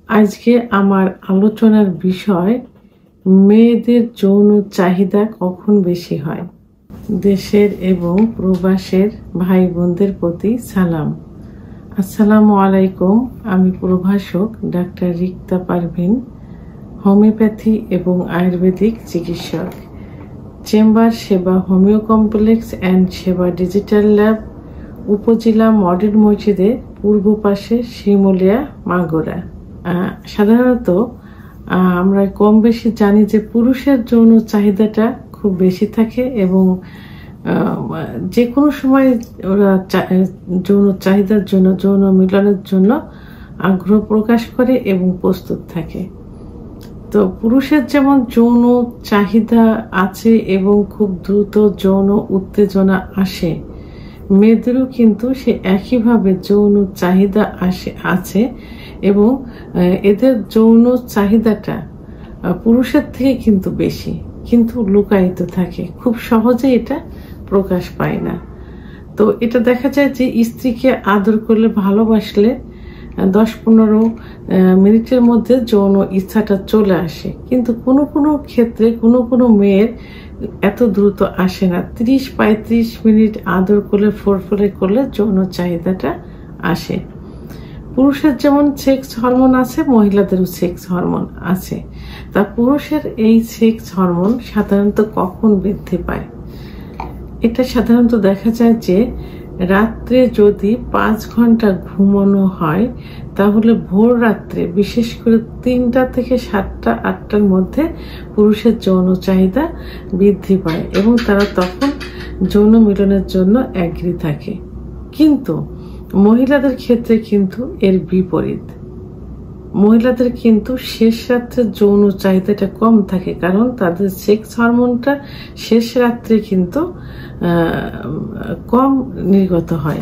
আজকে আমার আলোচনার বিষয় মেয়েদের যৌন চাহিদা কখন বেশি হয়। দেশের এবং প্রবাসের ভাই বোনদের প্রতি সালাম। আসসালামু আলাইকুম। আমি প্রভাষক ডাক্তার রিক্তা পারভিন, হোমিওপ্যাথি এবং আয়ুর্বেদিক চিকিৎসক। চেম্বার সেবা হোমিও কমপ্লেক্স অ্যান্ড সেবা ডিজিটাল ল্যাব, উপজেলা মডেল মসজিদের পূর্ব পাশে, শিমুলিয়া, মাগুরা। সাধারণত আমরা কম বেশি জানি যে পুরুষের যৌন চাহিদাটা খুব বেশি থাকে এবং যে কোনো সময় ওরা যৌন চাহিদার জন্য, যৌন মিলনের জন্য আগ্রহ প্রকাশ করে এবং প্রস্তুত থাকে। তো পুরুষের যেমন যৌন চাহিদা আছে এবং খুব দ্রুত যৌন উত্তেজনা আসে, মেয়েদেরও কিন্তু সে একইভাবে যৌন চাহিদা আছে এবং এদের যৌন চাহিদাটা পুরুষের থেকে কিন্তু বেশি, কিন্তু লুকায়িত থাকে, খুব সহজে এটা প্রকাশ পায় না। তো এটা দেখা যায় যে স্ত্রীকে আদর করলে, ভালোবাসলে 10-15 মিনিটের মধ্যে যৌন ইচ্ছাটা চলে আসে, কিন্তু কোনো কোনো ক্ষেত্রে কোনো মেয়ের এত দ্রুত আসে না। 30-35 মিনিট আদর করলে, ফোরফোরে করলে যৌন চাহিদাটা আসে। পুরুষের যেমন সেক্স হরমোন আছে, মহিলাদেরও সেক্স হরমোন আছে। তা পুরুষের এই সেক্স হরমোন সাধারণত কখন বৃদ্ধি পায়? এটা সাধারণত দেখা যায় যে রাত্রে যদি 5 ঘন্টা ঘুমানো হয়, তাহলে ভোর রাত্রে, বিশেষ করে 3টা থেকে 7টা 8টার মধ্যে পুরুষের যৌন চাহিদা বৃদ্ধি পায় এবং তারা তখন যৌন মিলনের জন্য অ্যাগ্রি থাকে। কিন্তু মহিলাদের ক্ষেত্রে কিন্তু এর বিপরীত। মহিলাদের কিন্তু শেষ রাত্রে যৌন চাহিদাটা কম থাকে, কারণ তাদের সেক্স হরমোনটা শেষ রাত্রে কিন্তু কম নির্গত হয়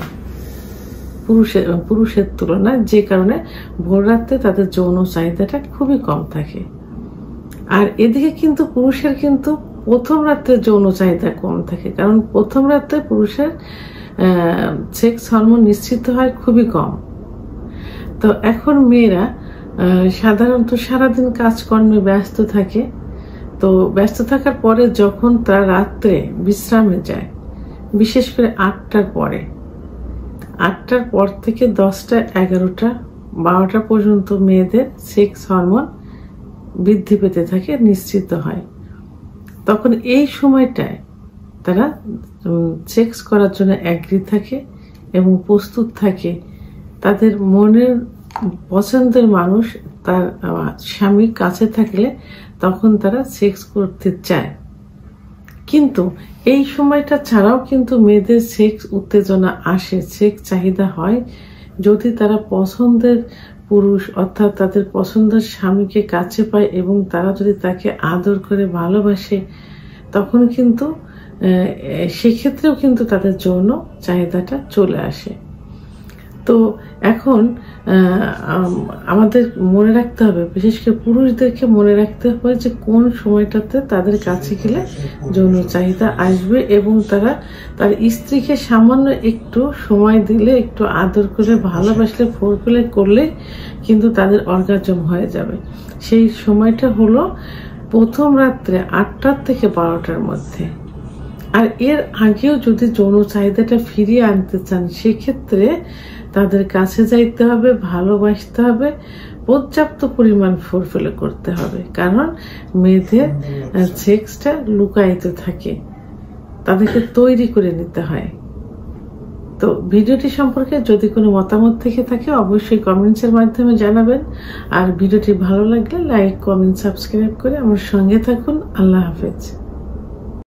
পুরুষের তুলনায়, যে কারণে ভোর রাত্রে তাদের যৌন চাহিদাটা খুবই কম থাকে। আর এদিকে কিন্তু পুরুষের কিন্তু প্রথম রাত্রে যৌন চাহিদা কম থাকে, কারণ প্রথম রাত্রে পুরুষের সেক্স হরমোন নিশ্চিত হয় খুবই কম। তো এখন মেয়েরা সাধারণত সারাদিন কাজকর্মে ব্যস্ত থাকে। তো ব্যস্ত থাকার পরে যখন তারা রাত্রে বিশ্রামে যায়, বিশেষ করে 8টার পরে, 8টার পর থেকে 10টা, 11টা, 12টা পর্যন্ত মেয়েদের সেক্স হরমোন বৃদ্ধি পেতে থাকে, নিশ্চিত হয়। তখন এই সময়টায় তারা সেক্স করার জন্য অ্যাগ্রি থাকে এবং প্রস্তুত থাকে। তাদের মনের পছন্দের মানুষ, তার স্বামী কাছে থাকলে তখন তারা সেক্স করতে চায়। কিন্তু এই সময়টা ছাড়াও কিন্তু মেয়েদের সেক্স উত্তেজনা আসে, সেক্স চাহিদা হয়, যদি তারা পছন্দের পুরুষ অর্থাৎ তাদের পছন্দের স্বামীকে কাছে পায় এবং তারা যদি তাকে আদর করে, ভালোবাসে, তখন কিন্তু সেক্ষেত্রেও কিন্তু তাদের যৌন চাহিদাটা চলে আসে। তো এখন আমাদের মনে রাখতে হবে, বিশেষ করে পুরুষদেরকে মনে রাখতে হবে যে কোন সময়টাতে তাদের কাছে গেলে যৌন চাহিদা আসবে এবং তারা তার স্ত্রীকে সামান্য একটু সময় দিলে, একটু আদর করে, ভালোবাসলে, ফোরপ্লে করলে কিন্তু তাদের অর্গাজম হয়ে যাবে। সেই সময়টা হলো প্রথম রাত্রে 8টা থেকে 12টার মধ্যে। আর এর আগেও যদি যৌন চাহিদাটা ফিরিয়ে আনতে চান, সেক্ষেত্রে তাদের কাছে যাইতে হবে, ভালোবাসতে হবে, পর্যাপ্ত পরিমাণ ফোরফেলে করতে হবে, কারণ মেয়েদের সেক্সটা লুকায়িত থাকে, তাদেরকে তৈরি করে নিতে হয়। তো ভিডিওটি সম্পর্কে যদি কোনো মতামত থেকে থাকে অবশ্যই কমেন্টসের মাধ্যমে জানাবেন। আর ভিডিওটি ভালো লাগলে লাইক, কমেন্ট, সাবস্ক্রাইব করে আমার সঙ্গে থাকুন। আল্লাহ হাফেজ।